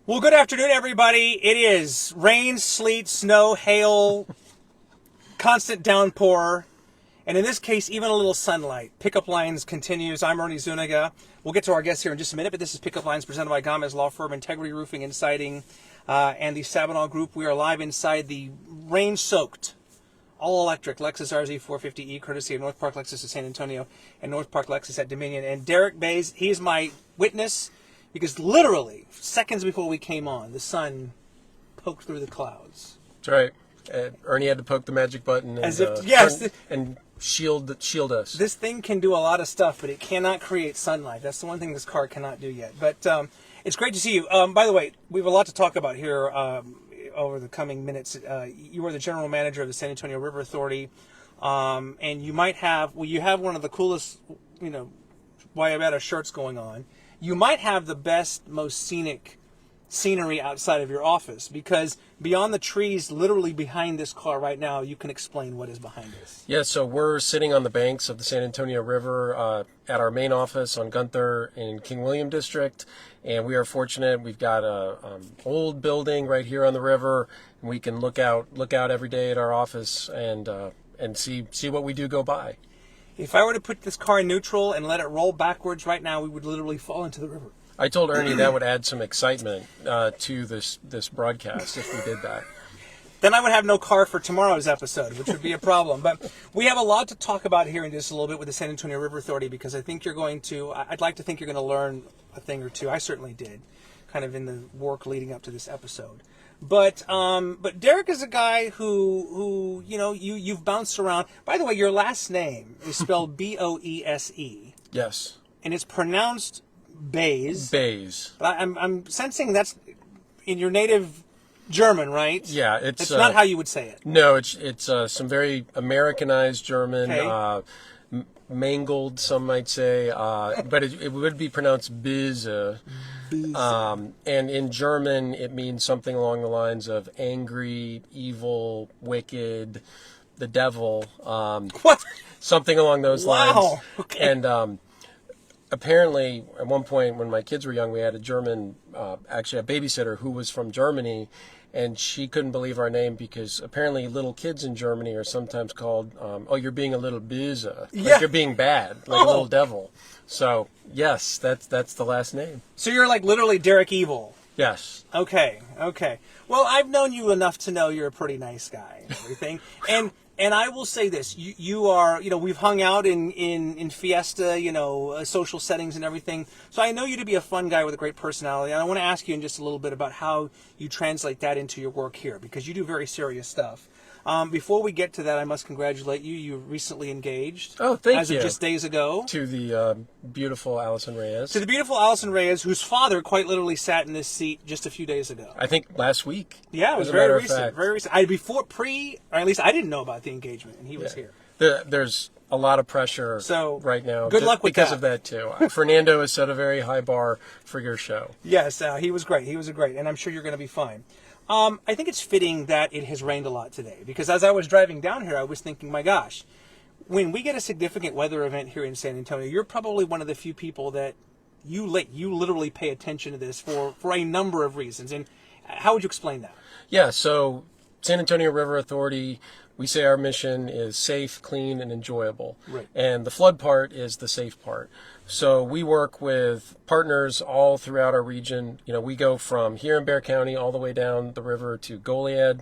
Well, good afternoon, everybody. It is rain, sleet, snow, hail, constant downpour, and in this case, even a little sunlight. Pickup Lines continues. I'm Ernie Zuniga. We'll get to our guests here in just a minute, but this is Pickup Lines presented by Gomez Law Firm, Integrity Roofing and Siding, and the Sabinal Group. We are live inside the rain-soaked, all-electric Lexus RZ 450E, courtesy of North Park Lexus at San Antonio and North Park Lexus at Dominion. And Derek Boese, he's my witness, because literally, seconds before we came on, the sun poked through the clouds. That's right. Ernie had to poke the magic button and shield us. This thing can do a lot of stuff, but it cannot create sunlight. That's the one thing this car cannot do yet. But it's great to see you. By the way, we have a lot to talk about here over the coming minutes. You are the general manager of the San Antonio River Authority, and you might have, you have one of the coolest, Wayabata shirts going on. You might have the best, most scenic scenery outside of your office, because beyond the trees literally behind this car right now, you can explain what is behind us. Yeah, so we're sitting on the banks of the San Antonio River at our main office on Gunther in King William District, and we are fortunate. We've got a old building right here on the river, and we can look out every day at our office and see what we do go by. If I were to put this car in neutral and let it roll backwards right now, we would literally fall into the river. I told Ernie that would add some excitement to this broadcast if we did that. Then I would have no car for tomorrow's episode, which would be a problem. But we have a lot to talk about here in just a little bit with the San Antonio River Authority, because I think I'd like to think you're going to learn a thing or two. I certainly did, kind of in the work leading up to this episode. But Derek is a guy who you've bounced around. By the way, your last name is spelled Boese. Yes. And it's pronounced Boese. Boese. But I'm sensing that's in your native German, right? Yeah, it's not how you would say it. No, it's some very Americanized German. Okay. Mangled, some might say, but it would be pronounced Boese. And in German, it means something along the lines of angry, evil, wicked, the devil. What? Something along those lines. Wow. Okay. And apparently, at one point when my kids were young, we had a German, actually a babysitter who was from Germany, and she couldn't believe our name because apparently little kids in Germany are sometimes called, you're being a little Boese. Like you're being bad, like a little devil. So, yes, that's the last name. So you're like literally Derek Evil. Yes. Okay. Well, I've known you enough to know you're a pretty nice guy and everything. And I will say this, you are, we've hung out in fiesta, social settings and everything. So I know you to be a fun guy with a great personality. And I want to ask you in just a little bit about how you translate that into your work here, because you do very serious stuff. Before we get to that, I must congratulate you. You recently engaged. Oh, thank you. As of just days ago. To the beautiful Allison Reyes. To the beautiful Allison Reyes, whose father quite literally sat in this seat just a few days ago. I think last week. Yeah, it was very recent. Very recent. Or at least I didn't know about the engagement, and he was here. There's a lot of pressure right now. Good luck with because of that, too. Fernando has set a very high bar for your show. Yes, he was great. He was great, and I'm sure you're going to be fine. I think it's fitting that it has rained a lot today, because as I was driving down here, I was thinking, my gosh, when we get a significant weather event here in San Antonio, you're probably one of the few people that you literally pay attention to this for a number of reasons. And how would you explain that? Yeah, so San Antonio River Authority, we say our mission is safe, clean, and enjoyable. Right. And the flood part is the safe part. So we work with partners all throughout our region. We go from here in Bexar County all the way down the river to Goliad,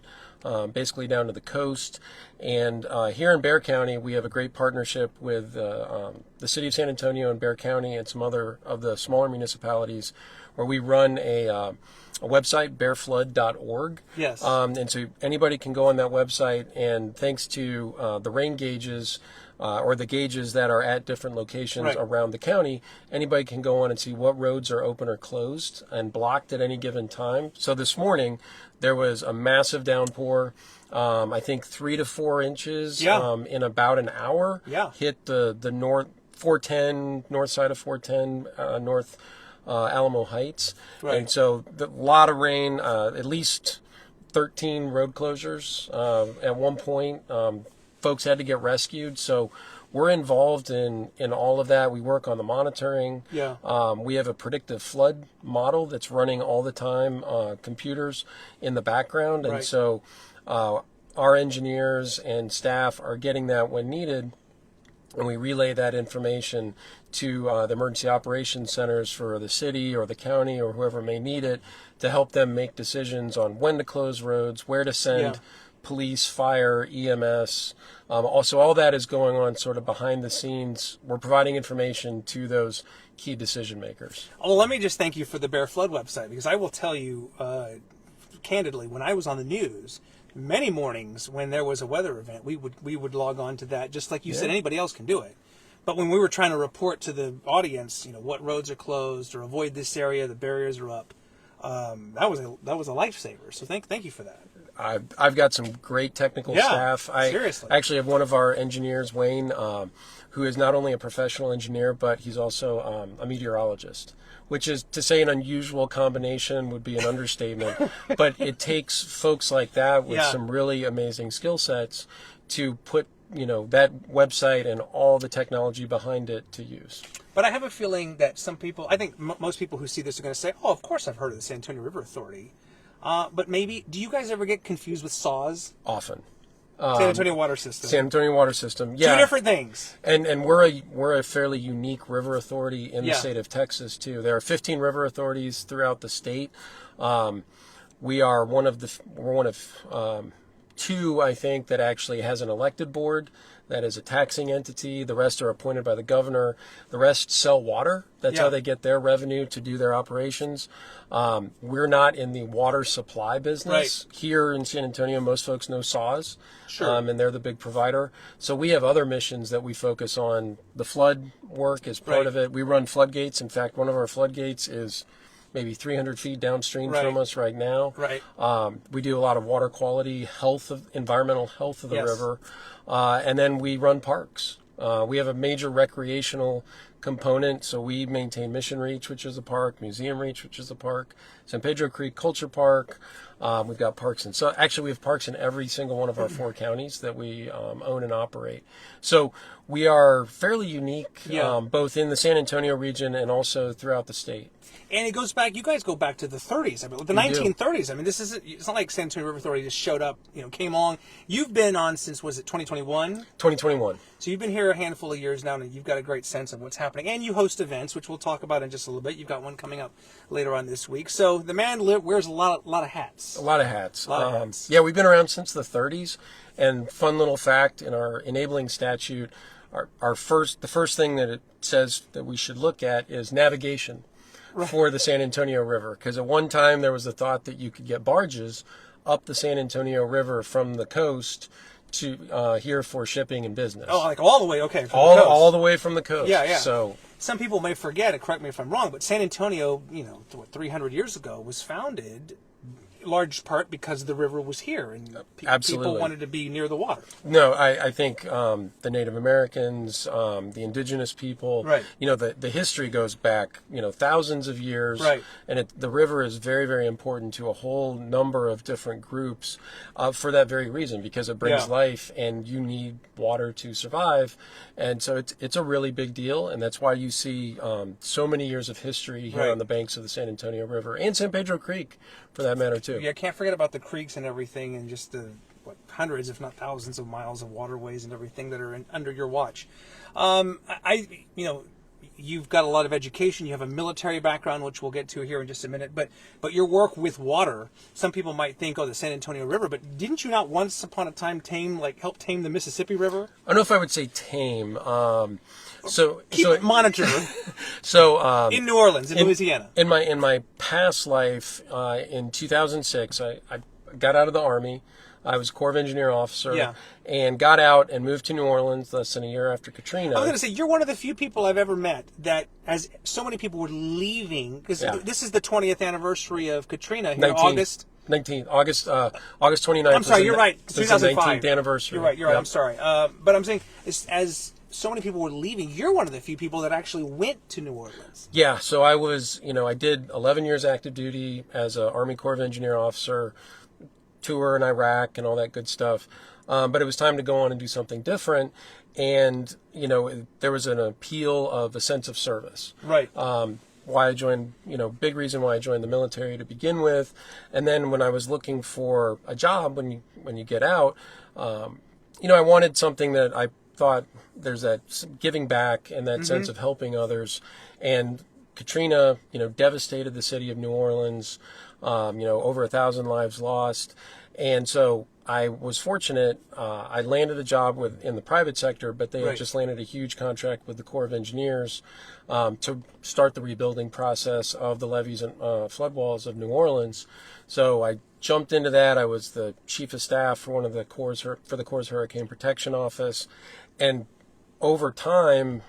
basically down to the coast. And here in Bexar County, we have a great partnership with the city of San Antonio and Bexar County and some other of the smaller municipalities, where we run a website, bearflood.org. Yes. And so anybody can go on that website, and thanks to the rain gauges, or the gauges that are at different locations around the county, anybody can go on and see what roads are open or closed and blocked at any given time. So this morning, there was a massive downpour, I think 3 to 4 inches in about an hour. Yeah. Hit the north 410, north side of 410, north Alamo Heights. Right. And so a lot of rain, at least 13 road closures at one point. Folks had to get rescued. So we're involved in all of that. We work on the monitoring. Yeah. We have a predictive flood model that's running all the time, computers in the background. And Right. so our engineers and staff are getting that when needed, and we relay that information to the emergency operations centers for the city or the county or whoever may need it to help them make decisions on when to close roads, where to send police, fire, EMS. Also, all that is going on sort of behind the scenes. We're providing information to those key decision makers. Well, let me just thank you for the Bear Flood website, because I will tell you candidly, when I was on the news, many mornings when there was a weather event, we would log on to that, just like you said, anybody else can do it. But when we were trying to report to the audience, what roads are closed or avoid this area, the barriers are up, that was a lifesaver. So thank you for that. I've got some great technical staff. Seriously. I actually have one of our engineers, Wayne, who is not only a professional engineer, but he's also a meteorologist, which is, to say an unusual combination would be an understatement. But it takes folks like that with some really amazing skill sets to put that website and all the technology behind it to use. But I have a feeling that some people, I think most people who see this are going to say, oh, of course I've heard of the San Antonio River Authority. But maybe, do you guys ever get confused with SAWS? Often. San Antonio Water System. San Antonio Water System, yeah. Two different things. And we're a fairly unique river authority in the state of Texas, too. There are 15 river authorities throughout the state. We're one of two, I think, that actually has an elected board that is a taxing entity. The rest are appointed by the governor. The rest sell water. That's how they get their revenue to do their operations. We're not in the water supply business. Right. Here in San Antonio, most folks know SAWS, Sure. and they're the big provider. So we have other missions that we focus on. The flood work is part of it. We run floodgates. In fact, one of our floodgates is maybe 300 feet downstream from us right now. Right. We do a lot of water quality, environmental health of the river. And then we run parks. We have a major recreational component, so we maintain Mission Reach, which is a park, Museum Reach, which is a park, San Pedro Creek Culture Park. We've got parks we have parks in every single one of our 4 counties that we own and operate. So we are fairly unique, both in the San Antonio region and also throughout the state. And it goes back, you guys go back to the 30s, the 1930s. I mean, it's not like San Antonio River Authority just showed up, came along. You've been on since, was it 2021? 2021. So you've been here a handful of years now, and you've got a great sense of what's happening. And you host events, which we'll talk about in just a little bit. You've got one coming up later on this week. So the man wears a lot of hats. A lot of hats. Hats. Yeah, we've been around since the 30s. And fun little fact, in our enabling statute, the first thing that it says that we should look at is navigation for the San Antonio River. Because at one time there was the thought that you could get barges up the San Antonio River from the coast to here for shipping and business. Oh, like all the way, okay. All the way from the coast. Yeah. So some people may forget, and correct me if I'm wrong, but San Antonio, 300 years ago, was founded large part because the river was here and people wanted to be near the water. No, I think the Native Americans, the indigenous people, the history goes back, thousands of years. Right. And the river is very, very important to a whole number of different groups for that very reason, because it brings life and you need water to survive. And so it's a really big deal. And that's why you see so many years of history here on the banks of the San Antonio River and San Pedro Creek, for that matter, too. Yeah, can't forget about the creeks and everything, and just the hundreds, if not thousands, of miles of waterways and everything that are under your watch. You've got a lot of education. You have a military background, which we'll get to here in just a minute. But your work with water, some people might think, the San Antonio River. But didn't you not once upon a time help tame the Mississippi River? I don't know if I would say tame. Monitor. So in New Orleans, in Louisiana. In my past life, in 2006, I got out of the Army. I was a Corps of Engineer officer and got out and moved to New Orleans less than a year after Katrina. I was going to say, you're one of the few people I've ever met that, as so many people were leaving, because this is the 20th anniversary of Katrina here, August 29th. I'm sorry, you're right. 2005. 19th anniversary. You're right. Yep. I'm sorry. But I'm saying, as so many people were leaving, you're one of the few people that actually went to New Orleans. Yeah, so I was, I did 11 years active duty as an Army Corps of Engineer officer. tour in Iraq and all that good stuff. But it was time to go on and do something different. And, there was an appeal of a sense of service. Right. Why I joined, big reason why I joined the military to begin with. And then when I was looking for a job, when you get out, I wanted something that I thought there's that giving back and that sense of helping others. And Katrina, devastated the city of New Orleans, over 1,000 lives lost. And so I was fortunate. I landed a job in the private sector, but they had just landed a huge contract with the Corps of Engineers to start the rebuilding process of the levees and floodwalls of New Orleans. So I jumped into that. I was the chief of staff for one of the Corps' Hurricane Protection Office, and over time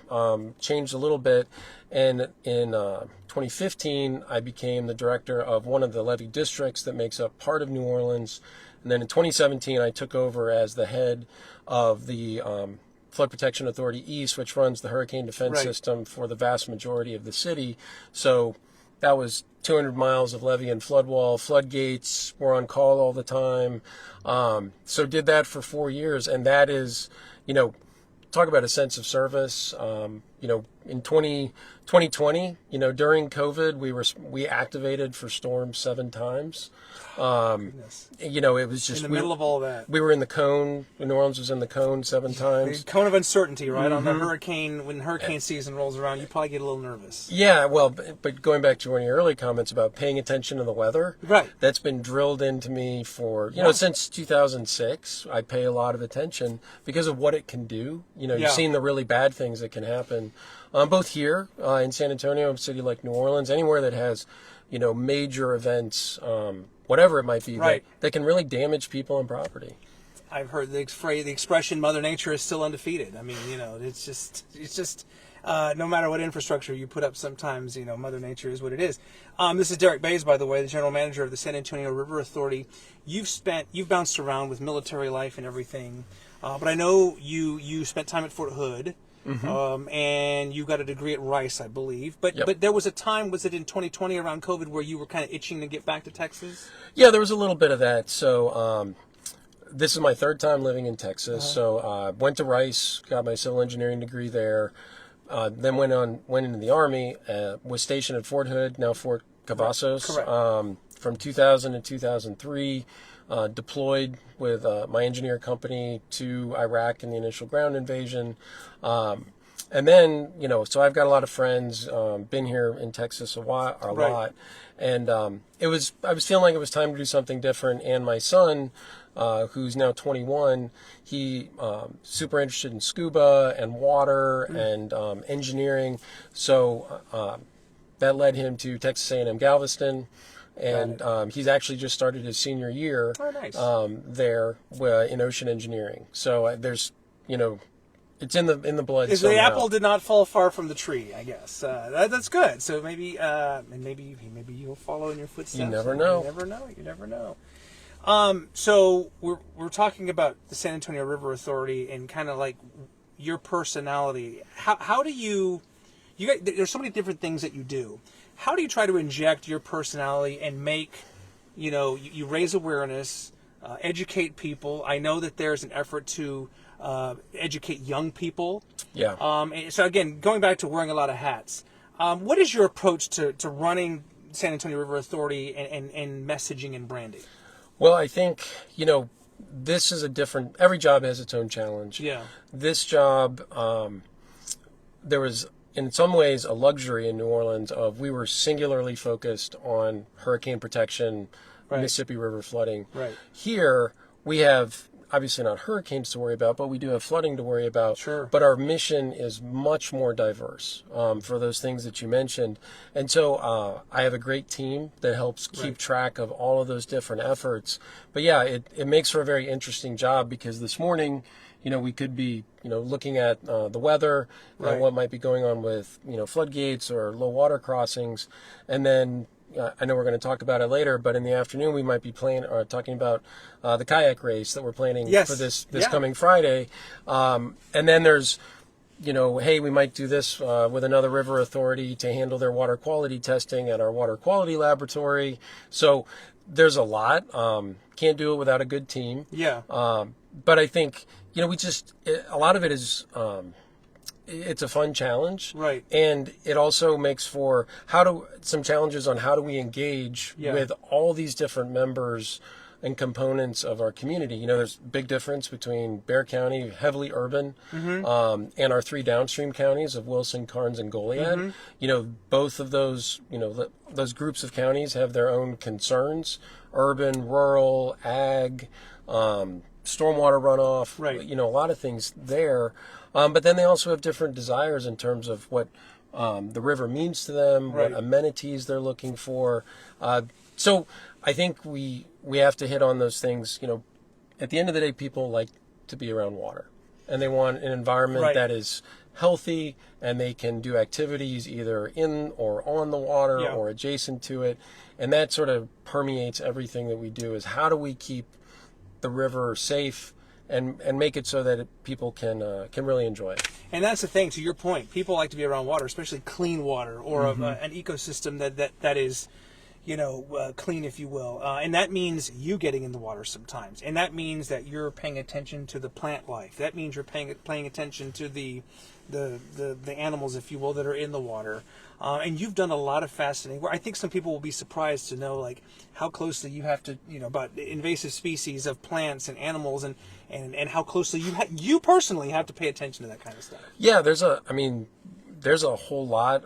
changed a little bit. And in 2015, I became the director of one of the levee districts that makes up part of New Orleans. And then in 2017, I took over as the head of the Flood Protection Authority East, which runs the hurricane defense system for the vast majority of the city. So that was 200 miles of levee and flood wall, floodgates. We're on call all the time. So did that for 4 years. And that is, talk about a sense of service. In 2020, during COVID, we activated for storms 7 times. It was just in the middle of all that. We were in the cone. New Orleans was in the cone 7 times. The cone of uncertainty, right? On the hurricane, when hurricane season rolls around, you probably get a little nervous. Yeah, well, but going back to one of your early comments about paying attention to the weather, right? That's been drilled into me for since 2006. I pay a lot of attention because of what it can do. You've seen the really bad things that can happen, both here in San Antonio, a city like New Orleans, anywhere that has, major events. Whatever it might be, that can really damage people and property. I've heard the expression "Mother Nature is still undefeated." I mean, it's just no matter what infrastructure you put up, sometimes Mother Nature is what it is. This is Derek Boese, by the way, the general manager of the San Antonio River Authority. You've bounced around with military life and everything, but I know you spent time at Fort Hood. And you got a degree at Rice, I believe. But there was a time, was it in 2020 around COVID, where you were kind of itching to get back to Texas? Yeah, there was a little bit of that. So this is my 3rd time living in Texas. So went to Rice, got my civil engineering degree there. Then went into the Army, was stationed at Fort Hood, now Fort Cavazos. Correct. From 2000 to 2003. Deployed with my engineer company to Iraq in the initial ground invasion. And then, so I've got a lot of friends, been here in Texas a lot. And I was feeling like it was time to do something different. And my son, who's now 21, he super interested in scuba and water and engineering. So that led him to Texas A&M Galveston. And he's actually just started his senior year there in ocean engineering. So there's, it's in the blood. The apple did not fall far from the tree, I guess. That's good. So maybe you'll follow in your footsteps. You never know. You never know. So we're talking about the San Antonio River Authority and kind of like your personality. How do you there's so many different things that you do. How do you try to inject your personality and make, you raise awareness, educate people? I know that there's an effort to educate young people. Yeah. So again, going back to wearing a lot of hats, what is your approach to running San Antonio River Authority and messaging and branding? Well, I think, this is every job has its own challenge. Yeah. This job, there was, in some ways, a luxury in New Orleans we were singularly focused on hurricane protection, Mississippi River flooding. Right. Here, we have obviously not hurricanes to worry about, but we do have flooding to worry about. Sure. But our mission is much more diverse for those things that you mentioned. And so I have a great team that helps keep track of all of those different efforts. But yeah, it makes for a very interesting job because this morning, we could be, looking at the weather and what might be going on with, floodgates or low water crossings. And then I know we're going to talk about it later, but in the afternoon we might be talking about the kayak race that we're planning for this coming Friday. And then there's hey, we might do this with another river authority to handle their water quality testing at our water quality laboratory. So there's a lot. Can't do it without a good team. Yeah. But I think, a lot of it is, it's a fun challenge. Right. And it also makes for some challenges on how do we engage with all these different members and components of our community. There's a big difference between Bexar County, heavily urban, and our 3 downstream counties of Wilson, Karnes, and Goliad. Both of those, those groups of counties have their own concerns: urban, rural, ag, stormwater runoff. Right. A lot of things there. But then they also have different desires in terms of what the river means to them, Right. what amenities they're looking for. So I think we have to hit on those things. At the end of the day, people like to be around water, and they want an environment Right. that is healthy, and they can do activities either in or on the water or adjacent to it. And that sort of permeates everything that we do, is how do we keep the river safe and make it so that people can really enjoy it. And that's the thing, to your point, people like to be around water, especially clean water, or an ecosystem that is, clean, if you will. And that means you getting in the water sometimes. And that means that you're paying attention to the plant life. That means you're paying attention to the animals, if you will, that are in the water. And you've done a lot of fascinating work. I think some people will be surprised to know, like, how closely you have to, about invasive species of plants and animals, and how closely you personally have to pay attention to that kind of stuff. Yeah, there's a whole lot.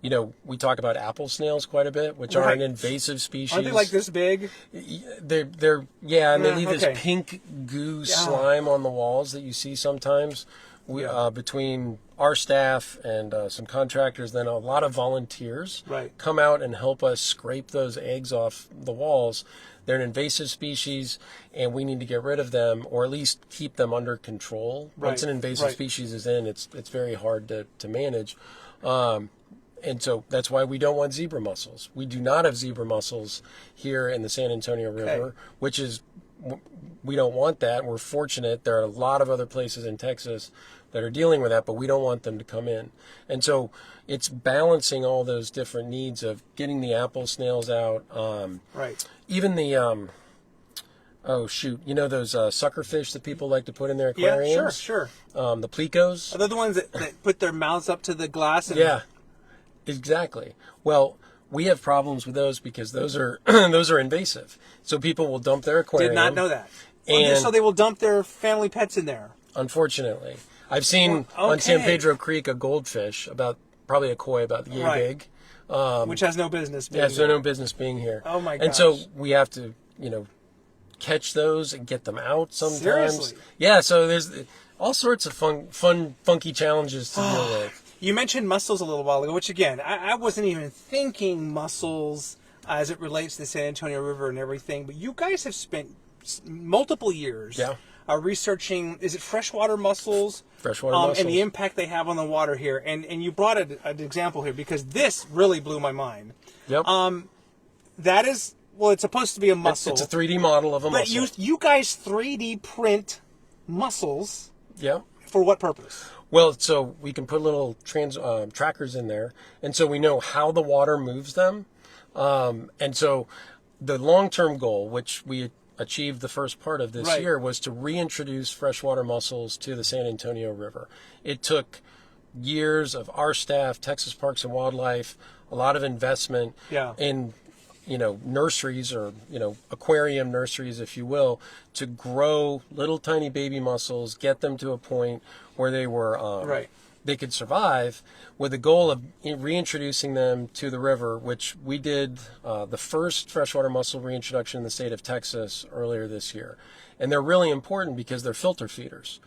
We talk about apple snails quite a bit, which are an invasive species. Aren't they like this big? They're and they leave this pink goo slime on the walls that you see sometimes. Between our staff and some contractors, then a lot of volunteers come out and help us scrape those eggs off the walls. They're an invasive species, and we need to get rid of them, or at least keep them under control. Once an invasive species is in, it's very hard to manage. And so that's why we don't want zebra mussels. We do not have zebra mussels here in the San Antonio River, which is, we don't want that. We're fortunate. There are a lot of other places in Texas that are dealing with that, but we don't want them to come in. And so it's balancing all those different needs of getting the apple snails out. Even the, those suckerfish that people like to put in their aquariums? Yeah, sure. The plecos. Are they the ones that put their mouths up to the glass? Yeah, exactly. Well, we have problems with those because those are those are invasive. So people will dump their aquarium. Did not know that. And so they will dump their family pets in there. Unfortunately, I've seen on San Pedro Creek a goldfish, probably a koi about yay big, which has no business being there. No business being here. Oh my gosh. And so we have to, catch those and get them out sometimes. Seriously? Yeah. So there's all sorts of funky challenges to deal with. You mentioned mussels a little while ago, which again, I wasn't even thinking mussels as it relates to the San Antonio River and everything, but you guys have spent multiple years researching, is it freshwater mussels? Freshwater mussels. And the impact they have on the water here. And you brought an example here because this really blew my mind. Yep. That is, it's supposed to be a mussel. It's a 3D model of a mussel. But you guys 3D print mussels. Yep. For what purpose? Well, so we can put little trackers in there, and so we know how the water moves them. And so the long-term goal, which we achieved the first part of this year, was to reintroduce freshwater mussels to the San Antonio River. It took years of our staff, Texas Parks and Wildlife, a lot of investment in nurseries or, aquarium nurseries, if you will, to grow little tiny baby mussels, get them to a point where they were, they could survive, with the goal of reintroducing them to the river, which we did the first freshwater mussel reintroduction in the state of Texas earlier this year. And they're really important because they're filter feeders.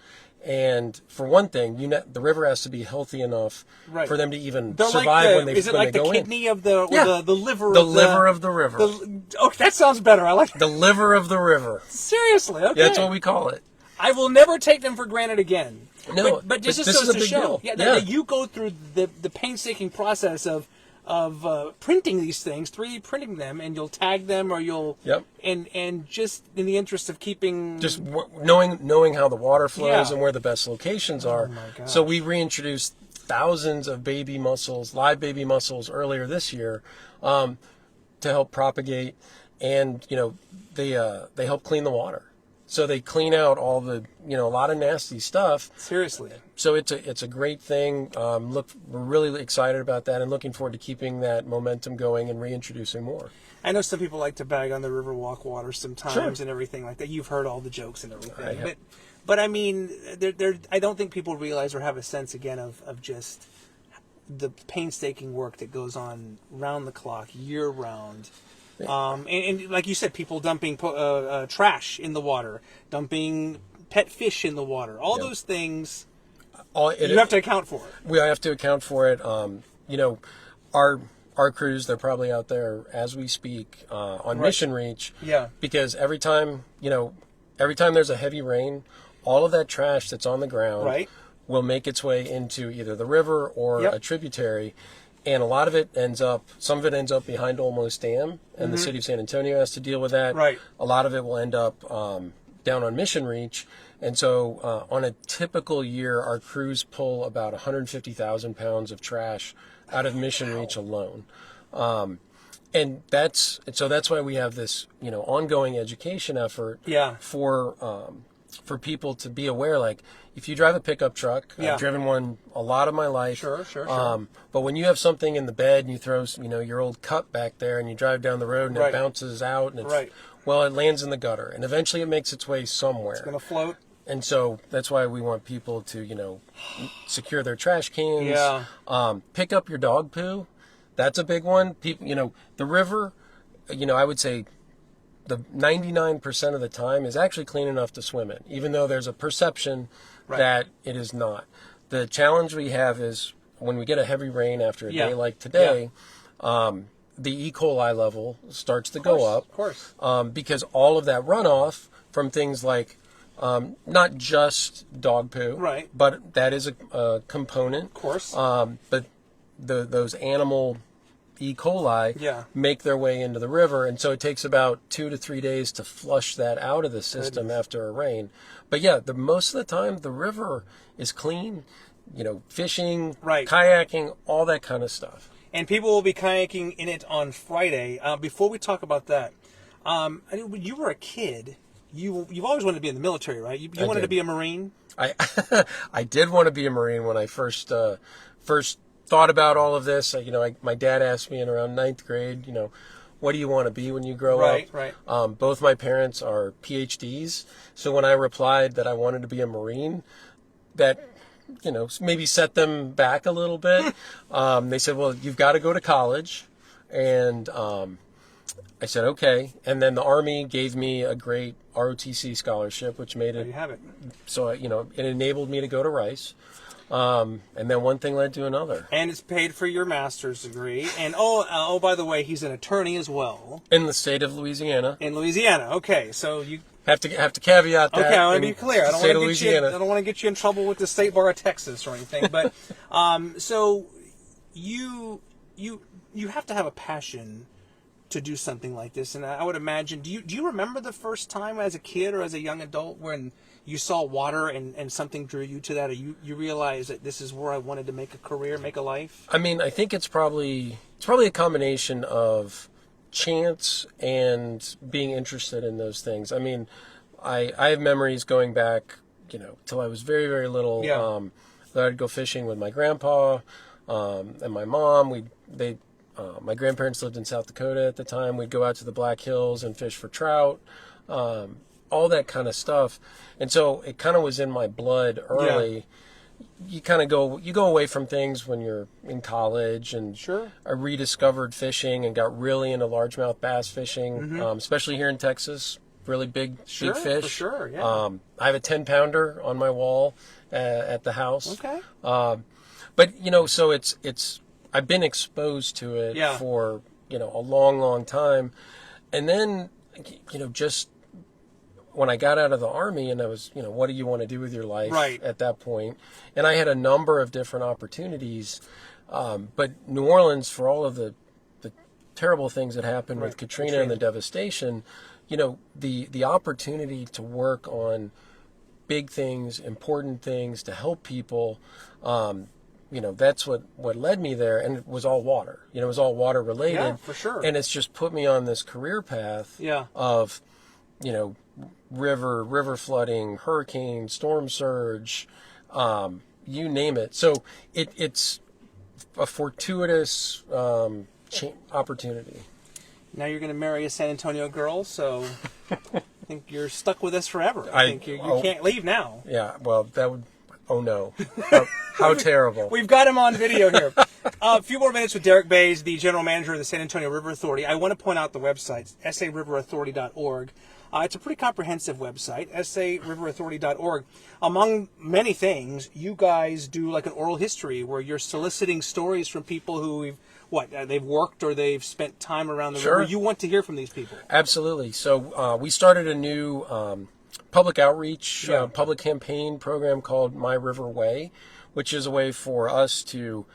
And for one thing, the river has to be healthy enough for them to even survive when they go in. Is it like the kidney of the, or the liver of the liver of the river. Okay, that sounds better. I like the liver of the river. Seriously, okay. Yeah, that's what we call it. I will never take them for granted again. No, but just this goes is a to big show deal. that you go through the painstaking process of printing these things, 3D printing them, and you'll tag them or you'll Yep. and just in the interest of keeping Just knowing how the water flows Yeah. and where the best locations are. my gosh. So we reintroduced thousands of baby mussels, live baby mussels, earlier this year, to help propagate, and they help clean the water. So they clean out all the a lot of nasty stuff. seriously. So it's a great thing. We're really excited about that and looking forward to keeping that momentum going and reintroducing more. I know some people like to bag on the Riverwalk water sometimes Sure. and everything like that. You've heard all the jokes and everything, I have. but I mean, I don't think people realize or have a sense again of just the painstaking work that goes on round the clock, year round. And like you said, people dumping trash in the water, dumping pet fish in the water, all those things you have to account for. We have to account for it. Our crews, they're probably out there as we speak on Mission Reach. Yeah. Because every time there's a heavy rain, all of that trash that's on the ground Right. will make its way into either the river or Yep. a tributary. And some of it ends up behind Olmos Dam, and the city of San Antonio has to deal with that. Right. A lot of it will end up down on Mission Reach. And so on a typical year, our crews pull about 150,000 pounds of trash out of Mission Reach alone. And that's why we have this, ongoing education effort Yeah. for people to be aware. Like, if you drive a pickup truck, Yeah. I've driven one a lot of my life. Sure. But when you have something in the bed and you throw, your old cup back there and you drive down the road and Right. it bounces out and Right. well, it lands in the gutter and eventually it makes its way somewhere. Gonna float. And so that's why we want people to, secure their trash cans. Yeah. Pick up your dog poo. That's a big one. People, the river, I would say the 99% of the time is actually clean enough to swim in, even though there's a perception that it is not. The challenge we have is when we get a heavy rain after a day like today, the E. coli level starts to go up. Of course. Because all of that runoff from things like not just dog poo, Right. but that is a component. Of course. But those animal E. coli make their way into the river, and so it takes about 2 to 3 days to flush that out of the system after a rain. But yeah, most of the time the river is clean. Fishing, kayaking, all that kind of stuff. And people will be kayaking in it on Friday. Before we talk about that, I mean, when you were a kid, you've always wanted to be in the military, right? You wanted to be a Marine? I did want to be a Marine when I first thought about all of this. My dad asked me in around 9th grade, what do you want to be when you grow up? Right. Both my parents are PhDs, so when I replied that I wanted to be a Marine, that maybe set them back a little bit. They said, well, you've got to go to college. And I said, okay. And then the Army gave me a great ROTC scholarship, which made There you have it. so, it enabled me to go to Rice. And then one thing led to another. And it's paid for your master's degree. And oh, by the way, he's an attorney as well. In the state of Louisiana. In Louisiana. Okay, so you Have to caveat that. Okay, I want to be clear. I don't want to get you in trouble with the State Bar of Texas or anything. But so you have to have a passion to do something like this, and I would imagine. Do you remember the first time as a kid or as a young adult when you saw water and something drew you to that, or you realized that this is where I wanted to make a career, make a life? I mean, I think it's probably a combination of chance and being interested in those things. I mean, I have memories going back, till I was very, very little. That I'd go fishing with my grandpa and my mom. My grandparents lived in South Dakota at the time. We'd go out to the Black Hills and fish for trout, all that kind of stuff. And so it kind of was in my blood early. Yeah. You go away from things when you're in college, and Sure. I rediscovered fishing and got really into largemouth bass fishing, especially here in Texas. Really big fish. For sure, yeah. I have a 10-pounder on my wall at the house. Okay. But so it's I've been exposed to it for a long, long time, and then just when I got out of the Army and I was, what do you want to do with your life Right. at that point? And I had a number of different opportunities. But New Orleans, for all of the terrible things that happened with Katrina and the devastation, the opportunity to work on big things, important things, to help people, that's what led me there. And it was all water. It was all water related. Yeah, for sure. And it's just put me on this career path of, river flooding, hurricane, storm surge, you name it. So it's a fortuitous opportunity. Now you're going to marry a San Antonio girl, so I think you're stuck with us forever. I think you can't leave now. Yeah, well, that would... Oh, no. How terrible. We've got him on video here. A few more minutes with Derek Boese, the general manager of the San Antonio River Authority. I want to point out the website, sariverauthority.org. It's a pretty comprehensive website, sariverauthority.org. Among many things, you guys do like an oral history where you're soliciting stories from people who they've worked or they've spent time around the river. You want to hear from these people. Absolutely. So we started a new public outreach, public campaign program called My River Way, which is a way for us to,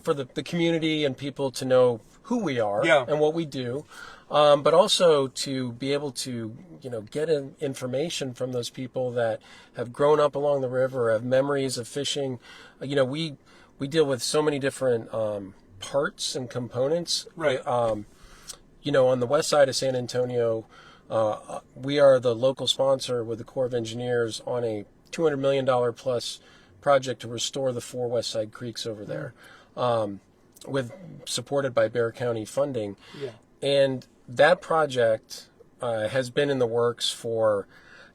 for the community and people to know who we are and what we do. But also to be able to, get information from those people that have grown up along the river, have memories of fishing. We deal with so many different parts and components. Right. On the west side of San Antonio, we are the local sponsor with the Corps of Engineers on a $200 million plus project to restore the 4 West Side creeks over there, supported by Bexar County funding. Yeah. And that project has been in the works for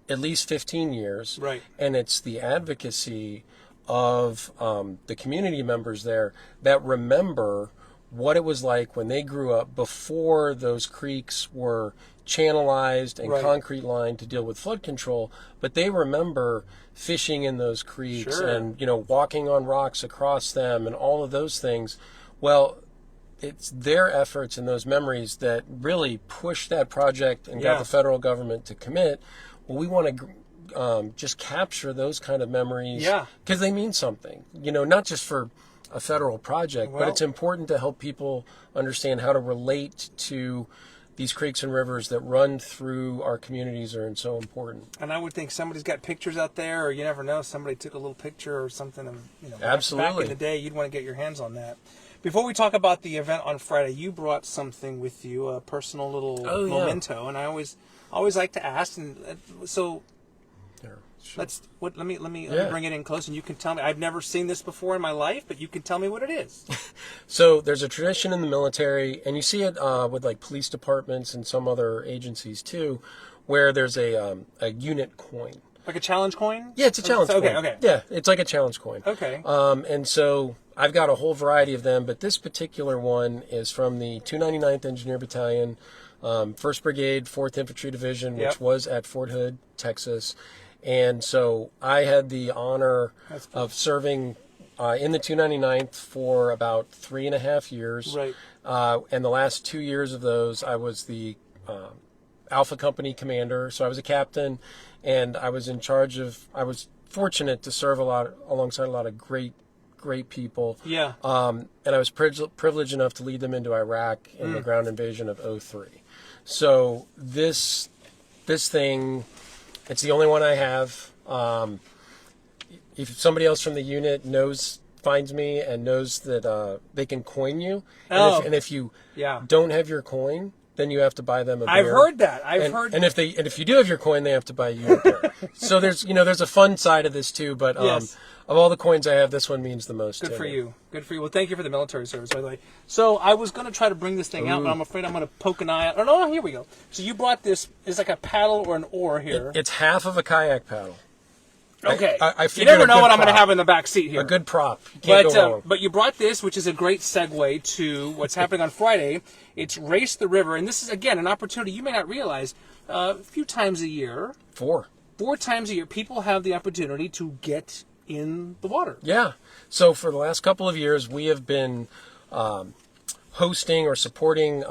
at least 15 years. Right. And it's the advocacy of the community members there that remember what it was like when they grew up before those creeks were channelized and concrete lined to deal with flood control, but they remember fishing in those creeks and walking on rocks across them and all of those things. Well, it's their efforts and those memories that really pushed that project and got the federal government to commit. Well, we want to just capture those kind of memories because they mean something, not just for a federal project, but it's important to help people understand how to relate to these creeks and rivers that run through our communities are so important. And I would think somebody's got pictures out there, or you never know, somebody took a little picture or something of, Absolutely. Back in the day, you'd want to get your hands on that. Before we talk about the event on Friday, you brought something with you, a personal little memento, and I always like to ask, and so let me bring it in close, and you can tell me. I've never seen this before in my life, but you can tell me what it is. So there's a tradition in the military, and you see it with like police departments and some other agencies too, where there's a unit coin. Like a challenge coin? Yeah, it's a challenge coin. Okay. Yeah, it's like a challenge coin. Okay. And so I've got a whole variety of them, but this particular one is from the 299th Engineer Battalion, 1st Brigade, 4th Infantry Division, which was at Fort Hood, Texas. And so I had the honor of serving in the 299th for about 3.5 years. Right. And the last 2 years of those, I was the Alpha Company commander. So I was a captain, and I was in charge of. I was fortunate to serve alongside a lot of great people. Yeah. And I was privileged enough to lead them into Iraq in the ground invasion of '03. So this thing. It's the only one I have. If somebody else from the unit finds me and knows that they can coin you, and if you don't have your coin, then you have to buy them a beer. I've heard that. And if you do have your coin, they have to buy you a beer. So there's a fun side of this too. But of all the coins I have, this one means the most. Good for you. Good for you. Well, thank you for the military service, by the way. So I was going to try to bring this thing out, but I'm afraid I'm going to poke an eye out. Oh, no, here we go. So you brought this. It's like a paddle or an oar here. It's half of a kayak paddle. Okay. I you never know what I'm going to have in the back seat here. A good prop. You can't go wrong. But you brought this, which is a great segue to what's happening on Friday. It's Race the River, and this is, again, an opportunity you may not realize. A few times a year. 4 times a year, people have the opportunity to get in the water. Yeah. So for the last couple of years, we have been hosting or supporting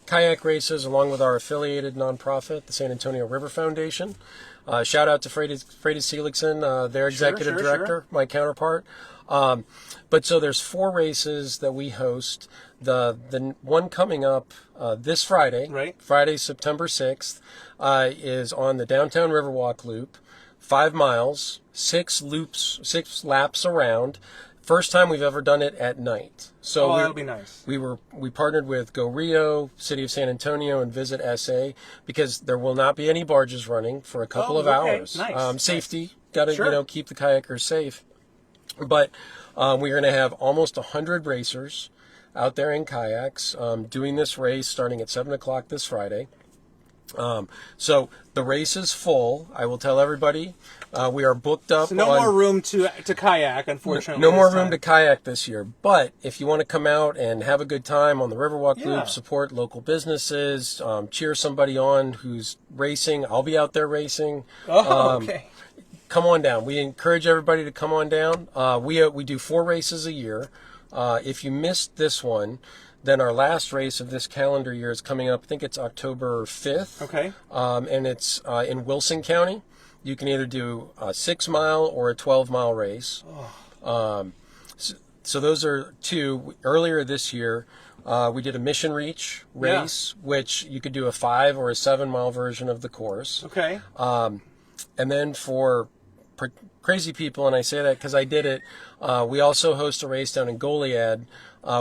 kayak races along with our affiliated nonprofit, the San Antonio River Foundation. Shout out to Freydis Seligson, their executive director, my counterpart. But so there's 4 races that we host. The one coming up this Friday, Right. Friday, September 6th, is on the downtown Riverwalk Loop, 5 miles, 6 laps around. First time we've ever done it at night. So that'll be nice. We partnered with Go Rio, City of San Antonio, and Visit SA because there will not be any barges running for a couple of hours. Nice. Safety, got to Sure. keep the kayakers safe. But we're going to have almost 100 racers out there in kayaks doing this race starting at 7 o'clock this Friday. So the race is full. I will tell everybody we are booked up. So no more room to kayak, unfortunately. No more room to kayak this year. But if you want to come out and have a good time on the Riverwalk Yeah. Loop, support local businesses, cheer somebody on who's racing. I'll be out there racing. Okay. Come on down. We encourage everybody to come on down. We do 4 races a year. If you missed this one, then our last race of this calendar year is coming up. I think it's October 5th. Okay. And it's in Wilson County. You can either do a 6-mile or a 12-mile race. So those are 2. Earlier this year, we did a Mission Reach race, which you could do a 5 or a 7-mile version of the course. Okay. And then for crazy people, and I say that because I did it, we also host a race down in Goliad,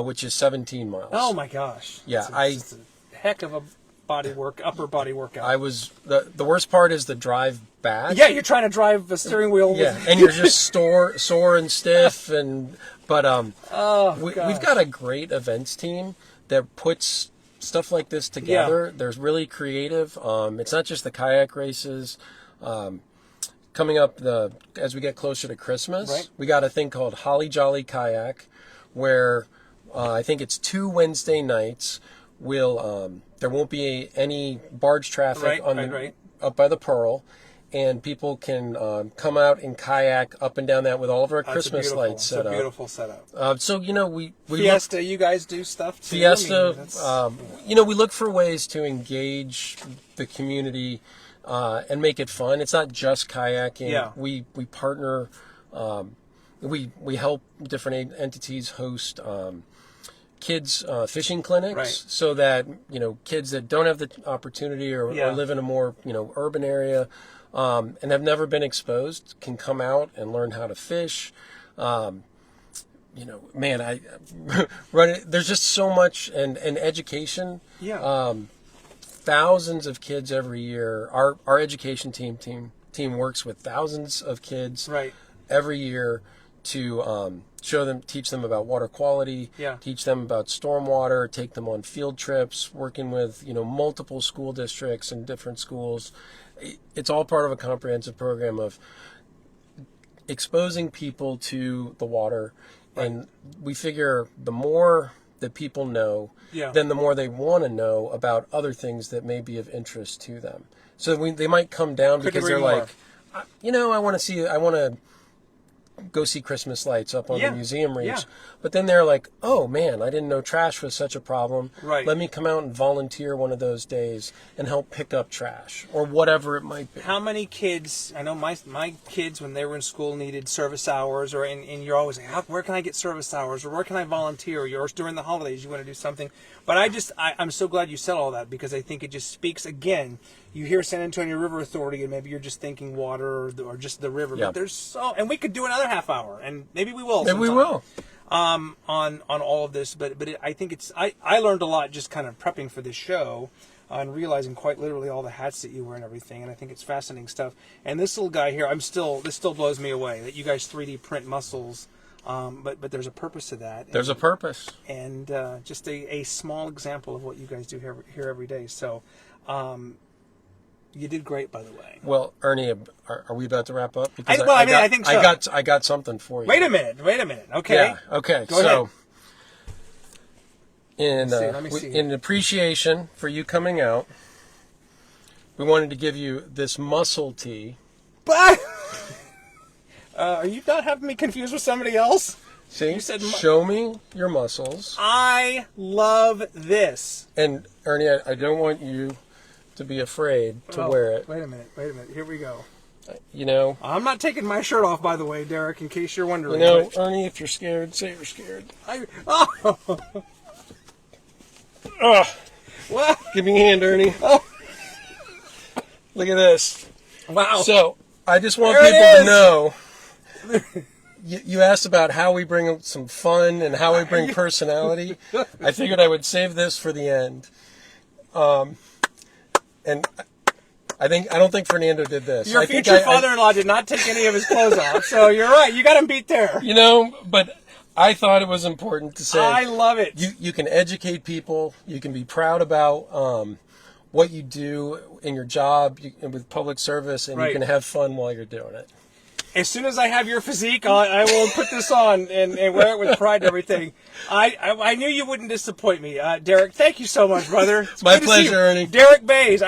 which is 17 miles. Oh my gosh. Yeah, it's a heck of a upper body workout. I was the worst part is the drive back. Yeah, you're trying to drive a steering wheel. Yeah, and you're just sore and stiff, but we've got a great events team that puts stuff like this together. They're really creative. It's not just the kayak races. Coming up as we get closer to Christmas, right. We got a thing called Holly Jolly Kayak, where I think it's 2 Wednesday nights. There won't be any barge traffic up by the Pearl, and people can come out and kayak up and down that with all of our Christmas lights set up. It's a beautiful setup. So we Fiesta, you guys do stuff too. Fiesta. We look for ways to engage the community and make it fun. It's not just kayaking. Yeah. We partner. We help different entities host kids fishing clinics, Right. so that kids that don't have the opportunity or live in a more urban area and have never been exposed can come out and learn how to fish. Man, I run it. There's just so much and education. Yeah. Thousands of kids every year. Our education team works with thousands of kids every year to teach them about water quality, teach them about stormwater, take them on field trips, working with multiple school districts and different schools. It's all part of a comprehensive program of exposing people to the water, and we figure the more that people know, then the more they want to know about other things that may be of interest to them. So they might come down because they're like, I want to go see Christmas lights up on the museum reach. Yeah. But then they're like, oh man, I didn't know trash was such a problem. Right. Let me come out and volunteer one of those days and help pick up trash or whatever it might be. How many kids, I know my kids when they were in school needed service hours, and you're always like, where can I get service hours, or where can I volunteer, or during the holidays you want to do something. But I'm so glad you said all that, because I think it just speaks, again, you hear San Antonio River Authority and maybe you're just thinking water or just the river, but there's and we could do another half hour, and maybe we will. Maybe we will. On all of this, but I think I learned a lot just kind of prepping for this show, and realizing quite literally all the hats that you wear and everything, and I think it's fascinating stuff. And this little guy here, this still blows me away that you guys 3D print mussels, but there's a purpose to that. There's a purpose, and just a small example of what you guys do here every day. So. You did great, by the way. Well, Ernie, are we about to wrap up? Because I think so. I got something for you. Wait a minute. Okay. Yeah. Okay. Go ahead. Let me see. In appreciation for you coming out, we wanted to give you this mussel tea. But are you not having me confused with somebody else? See, you said show me your mussels. I love this. And Ernie, I don't want you to be afraid to wear it. Wait a minute. Here we go. You know, I'm not taking my shirt off, by the way, Derek, in case you're wondering. Ernie, if you're scared, say you're scared. Oh, Ugh. what? Give me a hand, Ernie. Oh. Look at this. Wow. So, I just want There it people to know. You asked about how we bring some fun and how we bring personality. I figured I would save this for the end. And I don't think Fernando did this. Your I think future father-in-law did not take any of his clothes off, so you're right. You got him beat there. You know, but I thought it was important to say. I love it. You can educate people. You can be proud about what you do in your job and with public service, and Right. you can have fun while you're doing it. As soon as I have your physique, I will put this on and wear it with pride and everything. I knew you wouldn't disappoint me. Derek, thank you so much, brother. It's My good to see pleasure, you. Ernie. Derek Boese.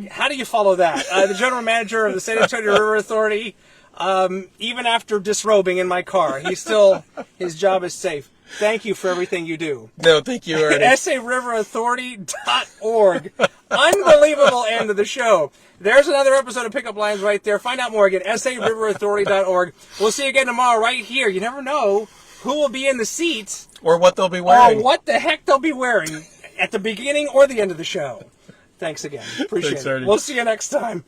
How do you follow that? The general manager of the San Antonio River Authority. Even after disrobing in my car, his job is safe. Thank you for everything you do. No, thank you, Ernie. SARiverauthority.org. Unbelievable end of the show. There's another episode of Pickup Lines right there. Find out more again, SARiverauthority.org. We'll see you again tomorrow right here. You never know who will be in the seats Or what they'll be or wearing. what the heck they'll be wearing at the beginning or the end of the show. Thanks again. Appreciate Thanks, it. Ernie. We'll see you next time.